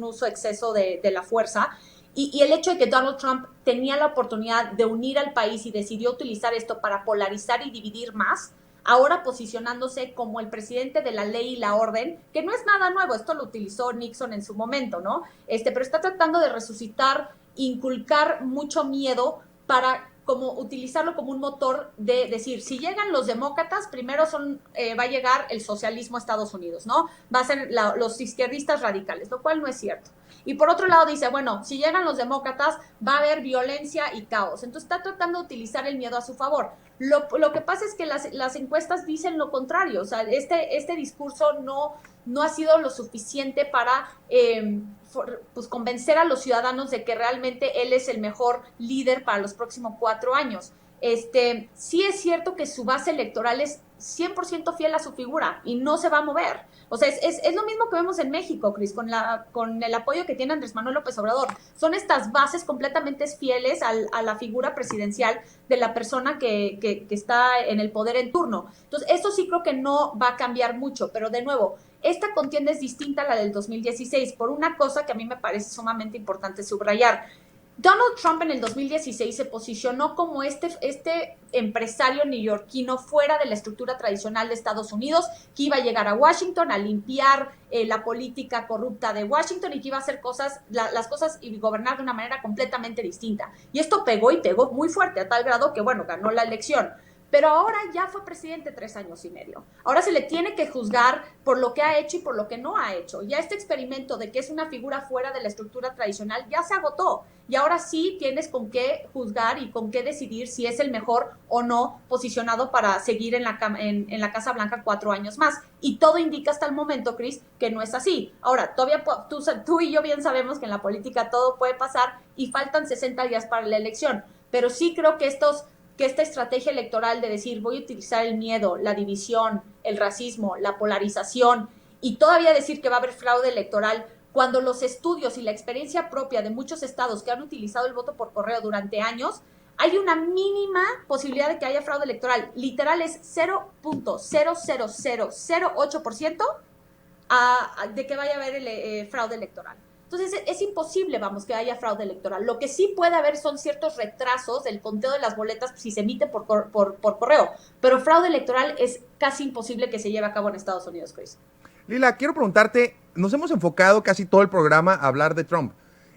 uso exceso de la fuerza. Y el hecho de que Donald Trump tenía la oportunidad de unir al país y decidió utilizar esto para polarizar y dividir más, ahora posicionándose como el presidente de la ley y la orden, que no es nada nuevo, esto lo utilizó Nixon en su momento, ¿no? Pero está tratando de resucitar, inculcar mucho miedo para como utilizarlo como un motor de decir, si llegan los demócratas, primero va a llegar el socialismo a Estados Unidos, ¿no? Va a ser los izquierdistas radicales, lo cual no es cierto. Y por otro lado dice, bueno, si llegan los demócratas, va a haber violencia y caos. Entonces está tratando de utilizar el miedo a su favor. Lo que pasa es que las encuestas dicen lo contrario. O sea, este discurso no ha sido lo suficiente para pues convencer a los ciudadanos de que realmente él es el mejor líder para los próximos 4 años. Sí es cierto que su base electoral es 100% fiel a su figura y no se va a mover. O sea, es lo mismo que vemos en México, Cris, con el apoyo que tiene Andrés Manuel López Obrador. Son estas bases completamente fieles a la figura presidencial de la persona que está en el poder en turno. Entonces, eso sí creo que no va a cambiar mucho, pero de nuevo, esta contienda es distinta a la del 2016 por una cosa que a mí me parece sumamente importante subrayar. Donald Trump en el 2016 se posicionó como este empresario neoyorquino fuera de la estructura tradicional de Estados Unidos, que iba a llegar a Washington a limpiar la política corrupta de Washington y que iba a hacer las cosas y gobernar de una manera completamente distinta. Y esto pegó y pegó muy fuerte, a tal grado que, bueno, ganó la elección. Pero ahora ya fue presidente 3 años y medio. Ahora se le tiene que juzgar por lo que ha hecho y por lo que no ha hecho. Ya este experimento de que es una figura fuera de la estructura tradicional ya se agotó. Y ahora sí tienes con qué juzgar y con qué decidir si es el mejor o no posicionado para seguir en la Casa Blanca 4 años más. Y todo indica hasta el momento, Cris, que no es así. Ahora, todavía tú y yo bien sabemos que en la política todo puede pasar y faltan 60 días para la elección. Pero sí creo que esta estrategia electoral de decir voy a utilizar el miedo, la división, el racismo, la polarización y todavía decir que va a haber fraude electoral cuando los estudios y la experiencia propia de muchos estados que han utilizado el voto por correo durante años, hay una mínima posibilidad de que haya fraude electoral. Literal es 0.00008% de que vaya a haber fraude electoral. Entonces es imposible, que haya fraude electoral. Lo que sí puede haber son ciertos retrasos del conteo de las boletas si se emite por correo, pero fraude electoral es casi imposible que se lleve a cabo en Estados Unidos, Chris. Lila, quiero preguntarte, nos hemos enfocado casi todo el programa a hablar de Trump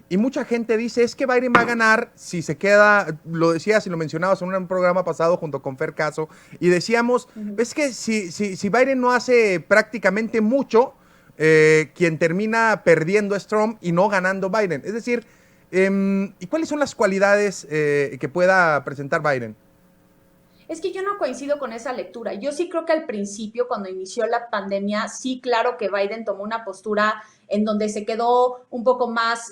y mucha gente dice, es que Biden va a ganar si se queda, lo decías y lo mencionabas en un programa pasado junto con Fer Caso, y decíamos, es que si Biden no hace prácticamente mucho, quien termina perdiendo es Trump y no ganando Biden. Es decir, ¿y cuáles son las cualidades que pueda presentar Biden? Es que yo no coincido con esa lectura. Yo sí creo que al principio, cuando inició la pandemia, sí, claro que Biden tomó una postura en donde se quedó un poco más,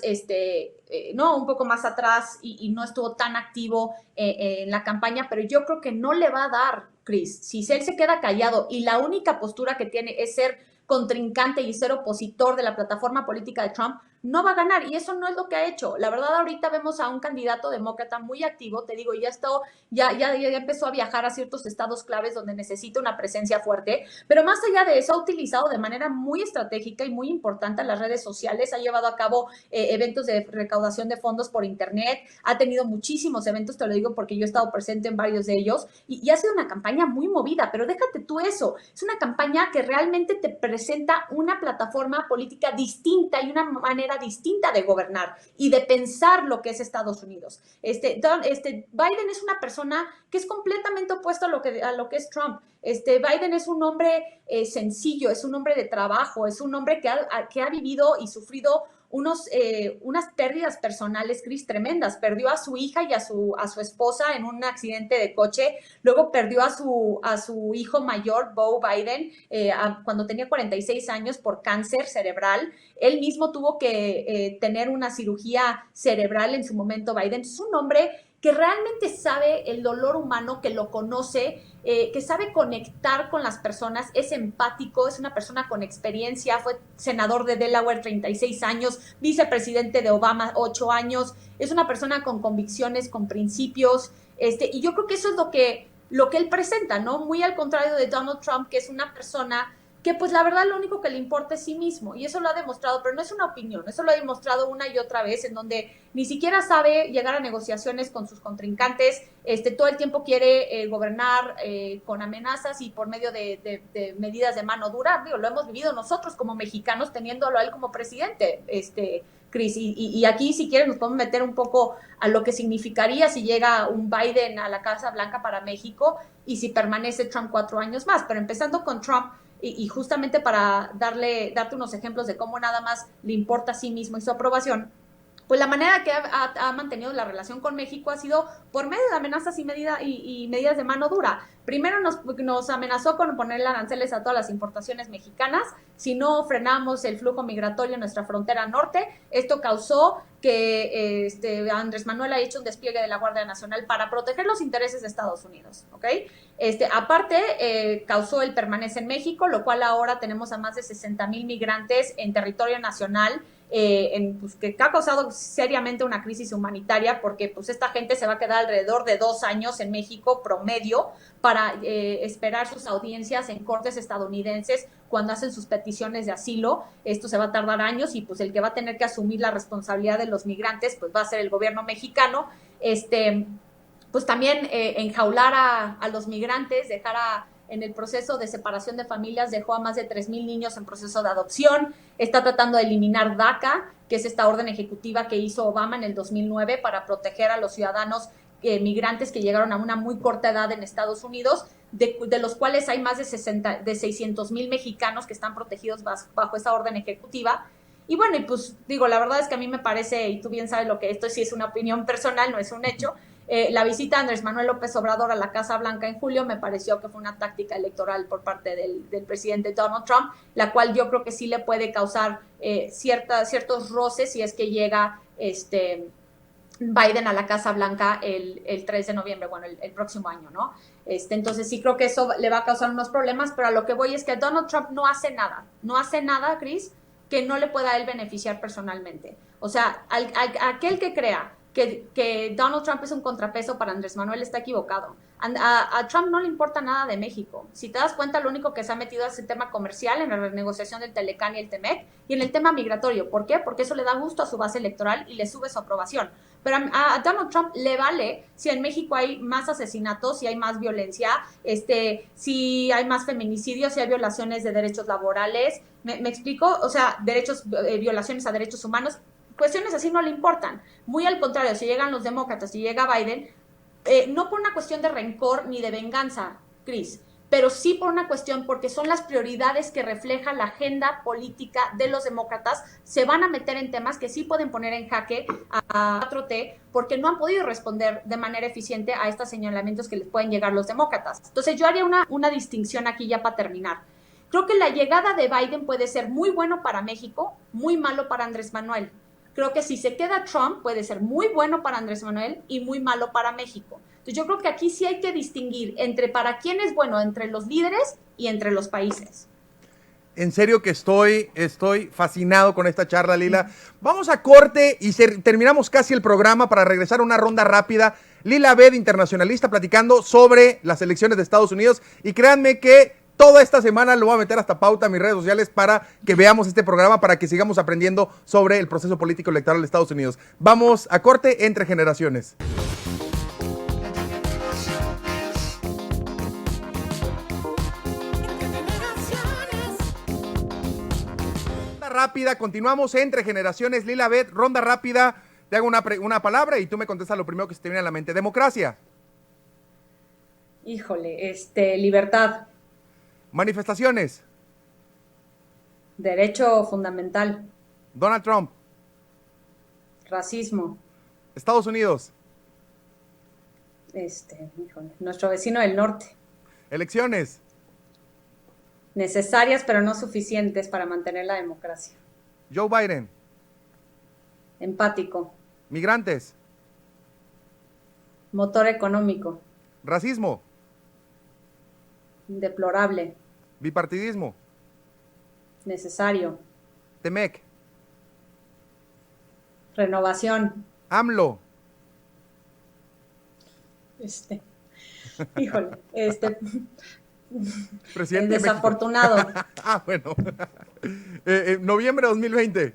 no, un poco más atrás y no estuvo tan activo en la campaña, pero yo creo que no le va a dar, Chris. Si él se queda callado y la única postura que tiene es ser contrincante y ser opositor de la plataforma política de Trump, no va a ganar y eso no es lo que ha hecho. La verdad, ahorita vemos a un candidato demócrata muy activo, te digo, ya empezó a viajar a ciertos estados claves donde necesita una presencia fuerte, pero más allá de eso ha utilizado de manera muy estratégica y muy importante las redes sociales, ha llevado a cabo eventos de recaudación de fondos por internet, ha tenido muchísimos eventos, te lo digo porque yo he estado presente en varios de ellos y ha sido una campaña muy movida, pero déjate tú eso, es una campaña que realmente te presenta una plataforma política distinta y una manera distinta de gobernar y de pensar lo que es Estados Unidos. Biden es una persona que es completamente opuesto a lo que es Trump. Biden es un hombre sencillo, es un hombre de trabajo, es un hombre que ha vivido y sufrido unas pérdidas personales, Chris, tremendas. Perdió a su hija y a su esposa en un accidente de coche, luego perdió a su hijo mayor, Beau Biden, cuando tenía 46 años por cáncer cerebral. Él mismo tuvo que tener una cirugía cerebral en su momento, Biden. Es un hombre que realmente sabe el dolor humano, que lo conoce, que sabe conectar con las personas, es empático, es una persona con experiencia, fue senador de Delaware 36 años, vicepresidente de Obama 8 años, es una persona con convicciones, con principios, y yo creo que eso es lo que él presenta, ¿no? Muy al contrario de Donald Trump, que es una persona que pues la verdad lo único que le importa es sí mismo, y eso lo ha demostrado, pero no es una opinión, eso lo ha demostrado una y otra vez, en donde ni siquiera sabe llegar a negociaciones con sus contrincantes, todo el tiempo quiere gobernar con amenazas y por medio de medidas de mano dura. Digo, lo hemos vivido nosotros como mexicanos teniéndolo a él como presidente, Chris, y aquí si quieres nos podemos meter un poco a lo que significaría si llega un Biden a la Casa Blanca para México y si permanece Trump 4 años más, pero empezando con Trump, y justamente para darte unos ejemplos de cómo nada más le importa a sí mismo y su aprobación, pues la manera que ha mantenido la relación con México ha sido por medio de amenazas y medidas de mano dura. Primero nos amenazó con ponerle aranceles a todas las importaciones mexicanas si no frenamos el flujo migratorio en nuestra frontera norte. Esto causó que Andrés Manuel ha hecho un despliegue de la Guardia Nacional para proteger los intereses de Estados Unidos, ¿ok? Aparte, causó el permanece en México, lo cual ahora tenemos a más de 60,000 migrantes en territorio nacional, pues, que ha causado seriamente una crisis humanitaria, porque pues esta gente se va a quedar alrededor de 2 años en México promedio para esperar sus audiencias en cortes estadounidenses cuando hacen sus peticiones de asilo. Esto se va a tardar años y pues el que va a tener que asumir la responsabilidad de los migrantes pues va a ser el gobierno mexicano. Pues también enjaular a los migrantes, en el proceso de separación de familias, dejó a más de 3,000 niños en proceso de adopción. Está tratando de eliminar DACA, que es esta orden ejecutiva que hizo Obama en el 2009 para proteger a los ciudadanos migrantes que llegaron a una muy corta edad en Estados Unidos, de los cuales hay más de 600,000 mexicanos que están protegidos bajo esa orden ejecutiva. Y bueno, y pues digo, la verdad es que a mí me parece, y tú bien sabes lo que esto sí es una opinión personal, no es un hecho, la visita de Andrés Manuel López Obrador a la Casa Blanca en julio me pareció que fue una táctica electoral por parte del presidente Donald Trump, la cual yo creo que sí le puede causar ciertos roces si es que llega Biden a la Casa Blanca el 3 de noviembre, bueno, el próximo año, ¿no? Entonces sí creo que eso le va a causar unos problemas, pero a lo que voy es que Donald Trump no hace nada, Chris, que no le pueda a él beneficiar personalmente. O sea, aquel que crea que Donald Trump es un contrapeso para Andrés Manuel está equivocado. A Trump no le importa nada de México. Si te das cuenta, lo único que se ha metido es el tema comercial, en la renegociación del Telecán y el Temec, y en el tema migratorio. ¿Por qué? Porque eso le da gusto a su base electoral y le sube su aprobación. Pero a Donald Trump le vale si en México hay más asesinatos, si hay más violencia, si hay más feminicidios, si hay violaciones de derechos laborales. ¿Me explico? O sea, violaciones a derechos humanos. Cuestiones así no le importan. Muy al contrario, si llegan los demócratas, si llega Biden, no por una cuestión de rencor ni de venganza, Chris, pero sí por una cuestión, porque son las prioridades que refleja la agenda política de los demócratas, se van a meter en temas que sí pueden poner en jaque a 4T, porque no han podido responder de manera eficiente a estos señalamientos que les pueden llegar los demócratas. Entonces yo haría una distinción aquí ya para terminar. Creo que la llegada de Biden puede ser muy bueno para México, muy malo para Andrés Manuel. Creo que si se queda Trump puede ser muy bueno para Andrés Manuel y muy malo para México. Entonces yo creo que aquí sí hay que distinguir entre para quién es bueno, entre los líderes y entre los países. En serio que estoy fascinado con esta charla, Lila. Vamos a corte y terminamos casi el programa para regresar a una ronda rápida. Lila Abed, internacionalista, platicando sobre las elecciones de Estados Unidos. Y créanme que toda esta semana lo voy a meter hasta pauta en mis redes sociales para que veamos este programa, para que sigamos aprendiendo sobre el proceso político electoral de Estados Unidos. Vamos a corte entre generaciones. Ronda rápida, continuamos entre generaciones. Lila Abed, ronda rápida. Te hago una palabra y tú me contestas lo primero que se te viene a la mente. Democracia. Híjole, libertad. Manifestaciones. Derecho fundamental. Donald Trump. Racismo. Estados Unidos. Híjole, nuestro vecino del norte. Elecciones. Necesarias pero no suficientes para mantener la democracia. Joe Biden. Empático. Migrantes. Motor económico. Racismo. Deplorable. Bipartidismo. Necesario. Temec. Renovación. AMLO. Híjole, Presidente desafortunado. Bueno. Noviembre de 2020.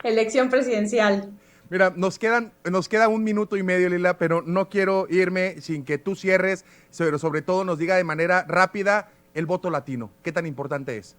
Elección presidencial. Mira, nos queda 1 minuto y medio, Lila, pero no quiero irme sin que tú cierres, pero sobre todo nos diga de manera rápida el voto latino. ¿Qué tan importante es?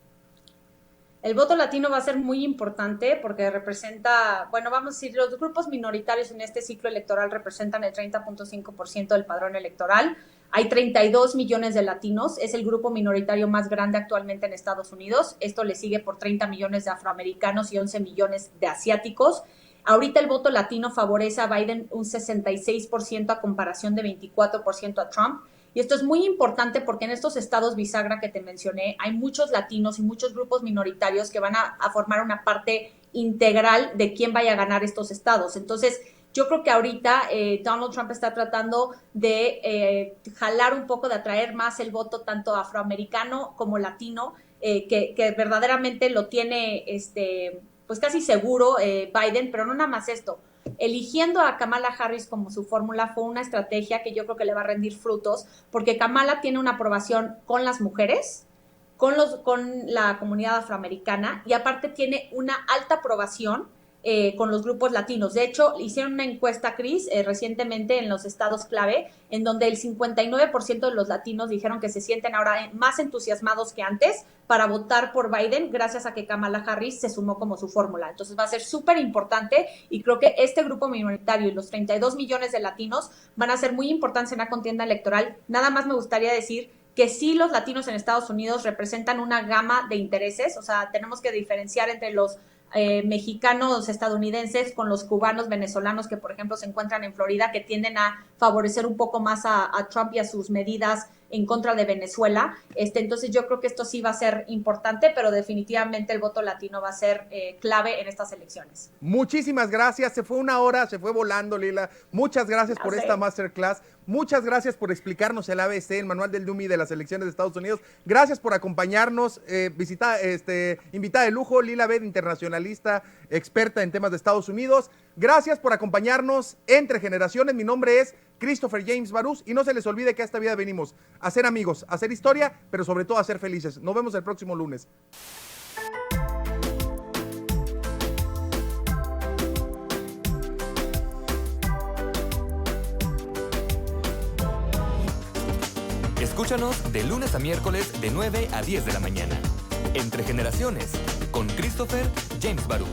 El voto latino va a ser muy importante porque representa, bueno, vamos a decir, los grupos minoritarios en este ciclo electoral representan el 30.5% del padrón electoral. Hay 32 millones de latinos, es el grupo minoritario más grande actualmente en Estados Unidos. Esto le sigue por 30 millones de afroamericanos y 11 millones de asiáticos. Ahorita el voto latino favorece a Biden un 66% a comparación de 24% a Trump. Y esto es muy importante porque en estos estados bisagra que te mencioné hay muchos latinos y muchos grupos minoritarios que van a formar una parte integral de quién vaya a ganar estos estados. Entonces, yo creo que ahorita Donald Trump está tratando de jalar un poco, de atraer más el voto tanto afroamericano como latino, que verdaderamente lo tiene pues casi seguro Biden, pero no nada más esto. Eligiendo a Kamala Harris como su fórmula fue una estrategia que yo creo que le va a rendir frutos, porque Kamala tiene una aprobación con las mujeres, con la comunidad afroamericana, y aparte tiene una alta aprobación con los grupos latinos. De hecho, hicieron una encuesta, Cris, recientemente en los estados clave, en donde el 59% de los latinos dijeron que se sienten ahora más entusiasmados que antes para votar por Biden, gracias a que Kamala Harris se sumó como su fórmula. Entonces va a ser súper importante, y creo que este grupo minoritario y los 32 millones de latinos van a ser muy importantes en la contienda electoral. Nada más me gustaría decir que sí, los latinos en Estados Unidos representan una gama de intereses, o sea, tenemos que diferenciar entre los mexicanos estadounidenses con los cubanos venezolanos que, por ejemplo, se encuentran en Florida, que tienden a favorecer un poco más a Trump y a sus medidas en contra de Venezuela. Entonces yo creo que esto sí va a ser importante, pero definitivamente el voto latino va a ser clave en estas elecciones. Muchísimas gracias. Se fue 1 hora, se fue volando, Lila. Muchas gracias por esta masterclass. Muchas gracias por explicarnos el ABC, el manual del dummy de las elecciones de Estados Unidos. Gracias por acompañarnos. Invitada de lujo, Lila Abed, internacionalista, experta en temas de Estados Unidos. Gracias por acompañarnos entre generaciones. Mi nombre es Christopher James Barús, y no se les olvide que a esta vida venimos a ser amigos, a hacer historia, pero sobre todo a ser felices. Nos vemos el próximo lunes. Escúchanos de lunes a miércoles de 9 a 10 de la mañana. Entre generaciones, con Christopher James Barús.